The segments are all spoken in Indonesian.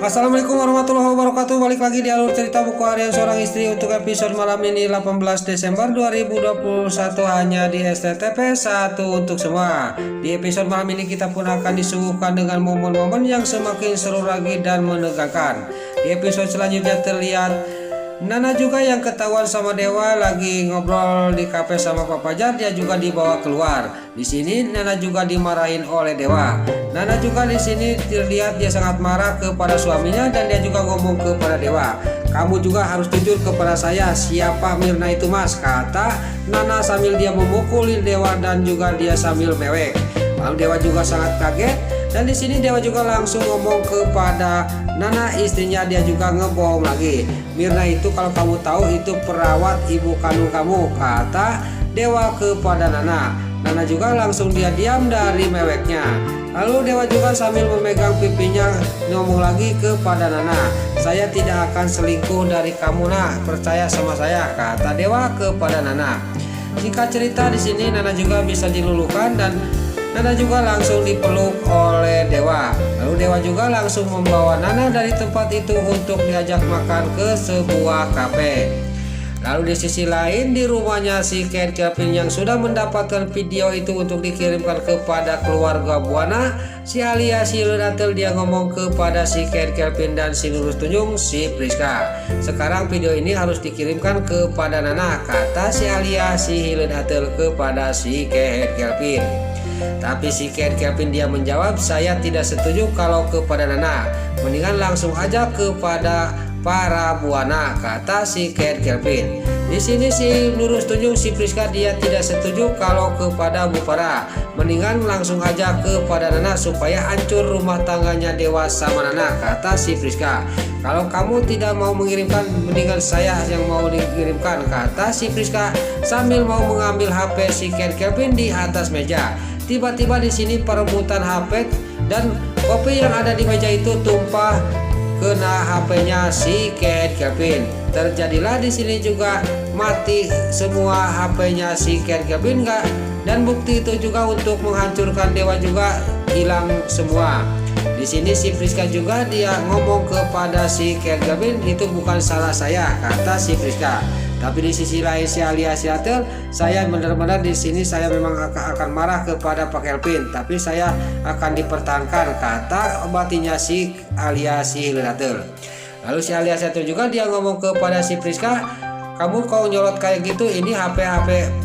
Assalamualaikum warahmatullahi wabarakatuh. Balik lagi di alur cerita buku harian seorang istri untuk episode malam ini 18 Desember 2021 hanya di STTP 1 untuk semua. Di episode malam ini kita pun akan disuguhkan dengan momen-momen yang semakin seru lagi dan menegangkan. Di episode selanjutnya terlihat Nana juga yang ketahuan sama Dewa lagi ngobrol di kafe sama Pak Fajar, dia juga dibawa keluar. Di sini Nana juga dimarahin oleh Dewa. Nana juga di sini terlihat dia sangat marah kepada suaminya dan dia juga ngomong kepada Dewa, "Kamu juga harus jujur kepada saya, siapa Mirna itu mas?" kata Nana sambil dia memukuli Dewa dan juga dia sambil mewek. Lalu Dewa juga sangat kaget dan di sini Dewa juga langsung ngomong kepada Nana istrinya, dia juga ngebohong lagi. "Mirna itu kalau kamu tahu itu perawat ibu kandung kamu," kata Dewa kepada Nana. Nana juga langsung dia diam dari meweknya. Lalu Dewa juga sambil memegang pipinya ngomong lagi kepada Nana, "Saya tidak akan selingkuh dari kamu nak, percaya sama saya," kata Dewa kepada Nana. Singkat cerita di sini Nana juga bisa diluluhkan dan Nana juga langsung dipeluk oleh Dewa. Lalu Dewa juga langsung membawa Nana dari tempat itu untuk diajak makan ke sebuah kafe. Lalu di sisi lain di rumahnya si Ken Kevin yang sudah mendapatkan video itu untuk dikirimkan kepada keluarga Buana, si Alia si Lenatel dia ngomong kepada si Ken Kevin dan si Lurus Tunjung si Priska, "Sekarang video ini harus dikirimkan kepada Nana," kata si Alia si Lenatel kepada si Ken Kevin. Tapi si Ken Kevin dia menjawab, "Saya tidak setuju kalau kepada Nana, mendingan langsung aja kepada para Buana," kata si Ken Kevin. Di sini si Lurus Tunjung si Priska dia tidak setuju kalau kepada Bu Farah, mendingan langsung aja kepada Nana supaya hancur rumah tangganya Dewa sama Nana, kata si Priska. "Kalau kamu tidak mau mengirimkan, mendingan saya yang mau dikirimkan," kata si Priska sambil mau mengambil HP si Ken Kevin di atas meja. Tiba-tiba di sini perebutan HP dan kopi yang ada di meja itu tumpah kena HP-nya si Ken Kevin. Terjadilah di sini juga mati semua HP-nya si Ken Kevin dan bukti itu juga untuk menghancurkan Dewa juga hilang semua. Di sini si Priska juga dia ngomong kepada si Ken Kevin, "Itu bukan salah saya," kata si Priska. Tapi di sisi lain si Alia Siatel, "Saya benar-benar di sini saya memang akan marah kepada Pak Kelvin, tapi saya akan dipertahankan," kata batinnya si Alia Siatel. Lalu si Alia Siatel juga dia ngomong kepada si Priska, "Kamu kau nyolot kayak gitu, ini HP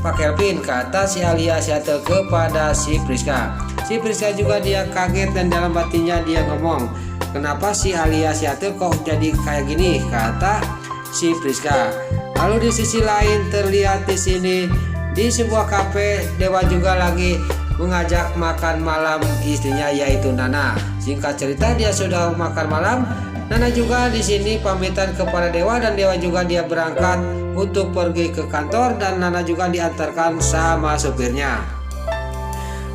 Pak Kelvin," kata si Alia Siatel kepada si Priska. Si Priska juga dia kaget dan dalam batinnya dia ngomong, "Kenapa si Alia Siatel kok jadi kayak gini?" kata si Priska. Lalu di sisi lain terlihat di sini di sebuah kafe Dewa juga lagi mengajak makan malam istrinya yaitu Nana. Singkat cerita dia sudah makan malam. Nana juga di sini pamitan kepada Dewa dan Dewa juga dia berangkat untuk pergi ke kantor dan Nana juga diantarkan sama supirnya.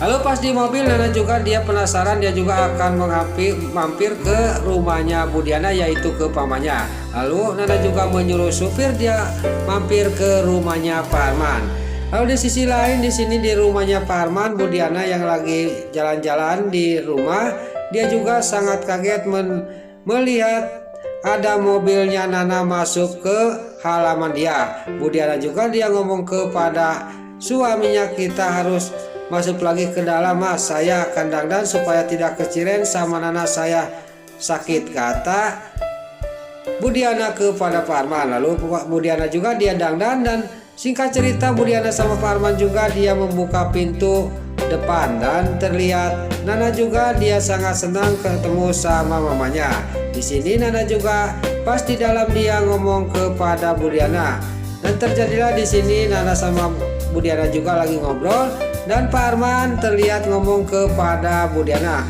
Lalu pas di mobil Nana juga dia penasaran, dia juga akan mampir ke rumahnya Budiana yaitu ke pamannya. Lalu Nana juga menyuruh supir dia mampir ke rumahnya Pak Arman. Lalu di sisi lain di sini di rumahnya Pak Arman, Budiana yang lagi jalan-jalan di rumah, dia juga sangat kaget melihat ada mobilnya Nana masuk ke halaman dia. Budiana juga dia ngomong kepada suaminya, "Kita harus masuk lagi ke dalam mas, saya akan dandan supaya tidak keciren sama Nana saya sakit," kata Budiana kepada Pak Arman. Lalu Budiana juga dia dandan dan singkat cerita Budiana sama Pak Arman juga dia membuka pintu depan dan terlihat Nana juga dia sangat senang ketemu sama mamanya. Di sini Nana juga pas di dalam dia ngomong kepada Budiana dan terjadilah di sini Nana sama Budiana juga lagi ngobrol dan Pak Arman terlihat ngomong kepada Budiana,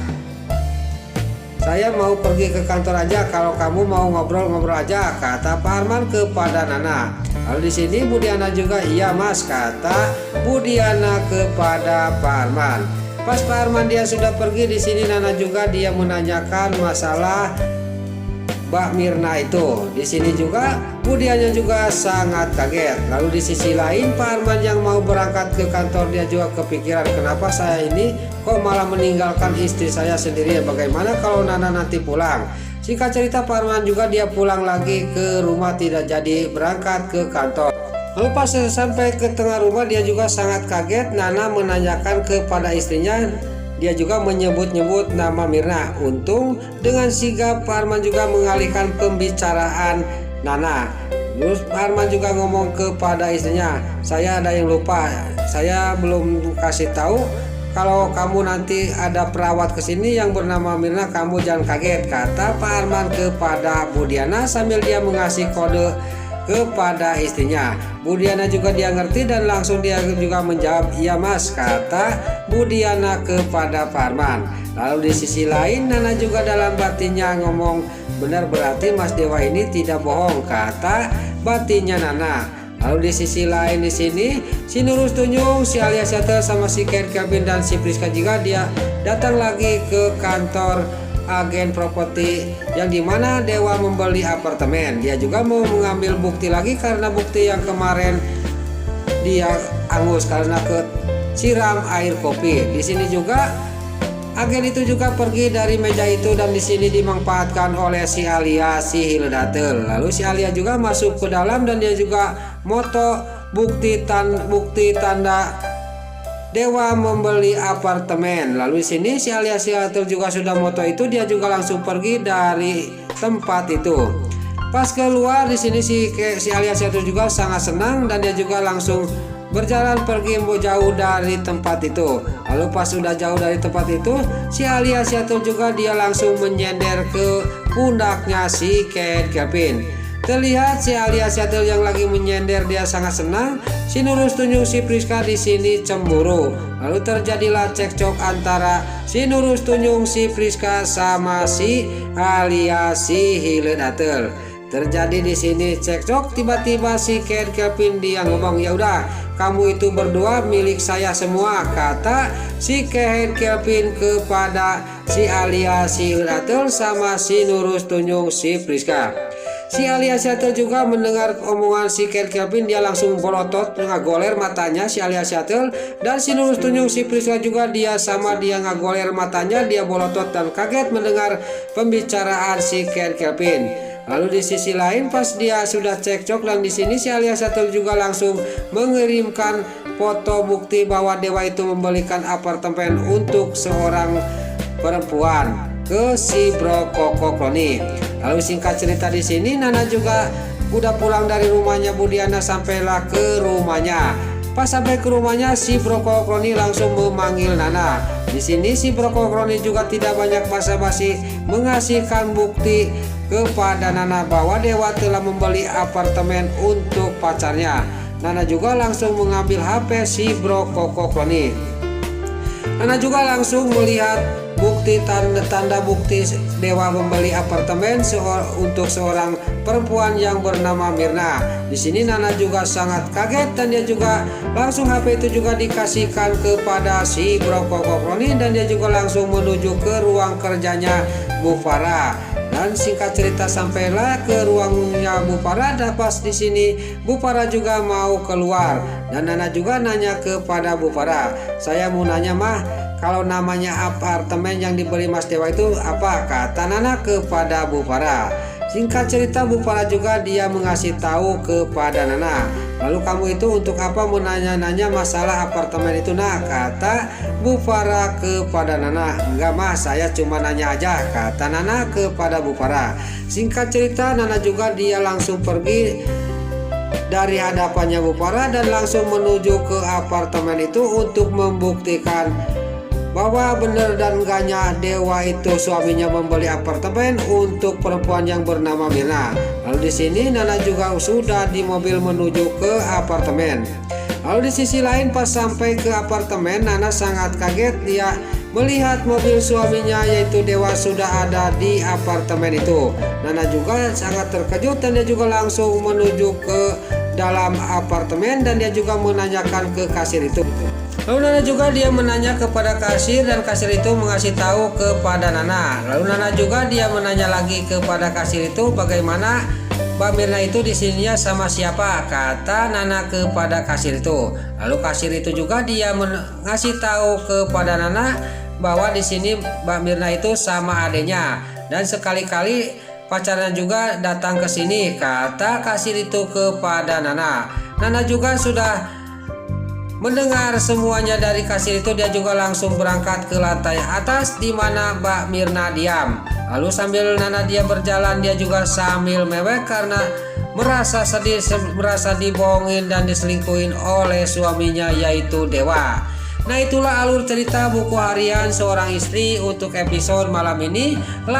"Saya mau pergi ke kantor aja, kalau kamu mau ngobrol-ngobrol aja," kata Pak Arman kepada Nana. Lalu di sini Budiana juga, "Iya mas," kata Budiana kepada Pak Arman. Pas Pak Arman dia sudah pergi di sini Nana juga dia menanyakan masalah Mbak Mirna itu. Di sini juga Budianya juga sangat kaget. Lalu di sisi lain Pak Arman yang mau berangkat ke kantor dia juga kepikiran, "Kenapa saya ini kok malah meninggalkan istri saya sendiri? Bagaimana kalau Nana nanti pulang?" Singkat cerita, Pak Arman juga dia pulang lagi ke rumah, tidak jadi berangkat ke kantor. Lalu pas sampai ke tengah rumah, dia juga sangat kaget. Nana menanyakan kepada istrinya, dia juga menyebut-nyebut nama Mirna. Untung dengan sigap Pak Arman juga mengalihkan pembicaraan Nana. Terus Pak Arman juga ngomong kepada istrinya, saya ada yang lupa, saya belum kasih tahu. Kalau kamu nanti ada perawat kesini yang bernama Mirna, kamu jangan kaget, kata Pak Arman kepada Bu Diana sambil dia mengasih kode kepada istrinya. Bu Diana juga dia ngerti dan langsung dia juga menjawab, iya mas, kata Bu Diana kepada Pak Arman. Lalu di sisi lain Nana juga dalam batinnya ngomong, benar berarti Mas Dewa ini tidak bohong, kata batinnya Nana. Lalu di sisi lain di sini si Nurul Tunjung, si Alia Setel sama si Kevin dan si Priska juga dia datang lagi ke kantor agen properti yang dimana Dewa membeli apartemen. Dia juga mau mengambil bukti lagi karena bukti yang kemarin dia angus karena kesiram air kopi. Di sini juga agen itu juga pergi dari meja itu dan di sini dimanfaatkan oleh si Alia si Hildatel. Lalu si Alia juga masuk ke dalam dan dia juga moto bukti tanda Dewa membeli apartemen. Lalu di sini si Alia si Hildatel juga sudah moto itu, dia juga langsung pergi dari tempat itu. Pas keluar di sini si Alia si Hildatel juga sangat senang dan dia juga langsung berjalan pergi jauh dari tempat itu. Lalu pas sudah jauh dari tempat itu, si Alia Seattle juga dia langsung menyender ke pundaknya si Kevin. Terlihat si Alia Seattle yang lagi menyender dia sangat senang. Si Nurul Tunjung si Priska di sini cemburu. Lalu terjadilah cekcok antara si Nurul Tunjung si Priska sama si Alia si Hildatel. Terjadi di sini cekcok, tiba-tiba si Kevin dia ngomong, ya udah kamu itu berdua milik saya semua, kata si Kevin kepada si Alia si Hildatel sama si Nurul Tunjung si Priska. Si Alia Seattle juga mendengar omongan si Kevin, dia langsung bolotot ngagoler matanya si Alia Seattle, dan si Nurul Tunjung si Priska juga dia sama dia ngagoler matanya, dia bolotot dan kaget mendengar pembicaraan si Kevin. Lalu di sisi lain pas dia sudah cekcok dan di sini si Alia Seattle juga langsung mengirimkan foto bukti bahwa Dewa itu membelikan apartemen untuk seorang perempuan ke si Bro Koko Kloni. Lalu singkat cerita di sini Nana juga udah pulang dari rumahnya Bu Diana, sampailah ke rumahnya. Pas sampai ke rumahnya si Bro Koko Kloni langsung memanggil Nana. Di sini si Bro Koko Kloni juga tidak banyak basa-basi mengasihkan bukti kepada Nana bahwa Dewa telah membeli apartemen untuk pacarnya. Nana juga langsung mengambil HP si Bro Koko Kloni. Nana juga langsung melihat bukti tanda bukti Dewa membeli apartemen untuk seorang perempuan yang bernama Mirna. Di sini Nana juga sangat kaget dan dia juga langsung HP itu juga dikasihkan kepada si Bro Koko Kloni dan dia juga langsung menuju ke ruang kerjanya Bu Farah. Dan singkat cerita sampailah ke ruangnya Bu Farah. Dan pas di sini Bu Farah juga mau keluar dan Nana juga nanya kepada Bu Farah, saya mau nanya mah, kalau namanya apartemen yang dibeli Mas Dewa itu apa, kata Nana kepada Bu Farah. Singkat cerita Bu Farah juga dia mengasih tahu kepada Nana, lalu kamu itu untuk apa menanya-nanya masalah apartemen itu nak, kata Bu Farah kepada Nana. Enggak mas, saya cuma nanya aja, kata Nana kepada Bu Farah. Singkat cerita Nana juga dia langsung pergi dari hadapannya Bu Farah dan langsung menuju ke apartemen itu untuk membuktikan bahwa benar dan enggaknya Dewa itu suaminya membeli apartemen untuk perempuan yang bernama Mirna. Lalu di sini Nana juga sudah di mobil menuju ke apartemen. Lalu di sisi lain pas sampai ke apartemen Nana sangat kaget dia melihat mobil suaminya yaitu Dewa sudah ada di apartemen itu. Nana juga sangat terkejut dan dia juga langsung menuju ke dalam apartemen dan dia juga menanyakan ke kasir itu. Lalu Nana juga dia menanya kepada kasir dan kasir itu mengasih tahu kepada Nana. Lalu Nana juga dia menanya lagi kepada kasir itu bagaimana Mbak Mirna itu di sininya sama siapa, kata Nana kepada kasir itu. Lalu kasir itu juga dia ngasih tahu kepada Nana bahwa di sini Mbak Mirna itu sama adenya. dan sekali-kali pacarnya juga datang ke sini, kata kasir itu kepada Nana. Nana juga sudah mendengar semuanya dari kasir itu, dia juga langsung berangkat ke lantai atas di mana Mbak Mirna diam. Lalu sambil Nana dia berjalan, dia juga sambil mewek karena merasa sedih, merasa dibohongin dan diselingkuhin oleh suaminya yaitu Dewa. Nah, itulah alur cerita buku harian seorang istri untuk episode malam ini 18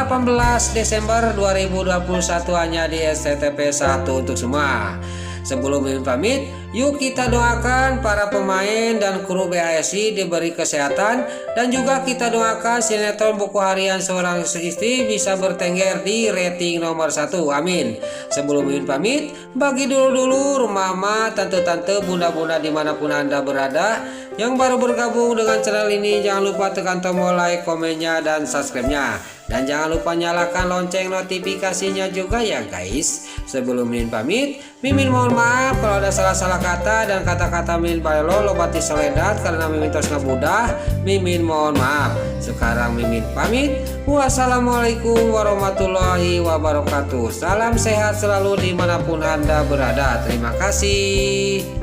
Desember 2021 hanya di SCTV 1 untuk semua. Sebelum Mimin pamit, yuk kita doakan para pemain dan kru BASI diberi kesehatan, dan juga kita doakan sinetron buku harian seorang istri bisa bertengger di rating nomor 1. Amin. Sebelum Mimin pamit, bagi dulu mama, tante-tante, bunda-bunda dimanapun Anda berada yang baru bergabung dengan channel ini, jangan lupa tekan tombol like, komennya, dan subscribe-nya. Dan jangan lupa nyalakan lonceng notifikasinya juga ya guys. Sebelum Mimin pamit, Mimin mohon maaf kalau ada salah-salah kata dan kata-kata Mimin balelo lobati soledat karena Mimin terus ngabudah. Mimin mohon maaf. Sekarang Mimin pamit. Wassalamualaikum warahmatullahi wabarakatuh. Salam sehat selalu dimanapun Anda berada. Terima kasih.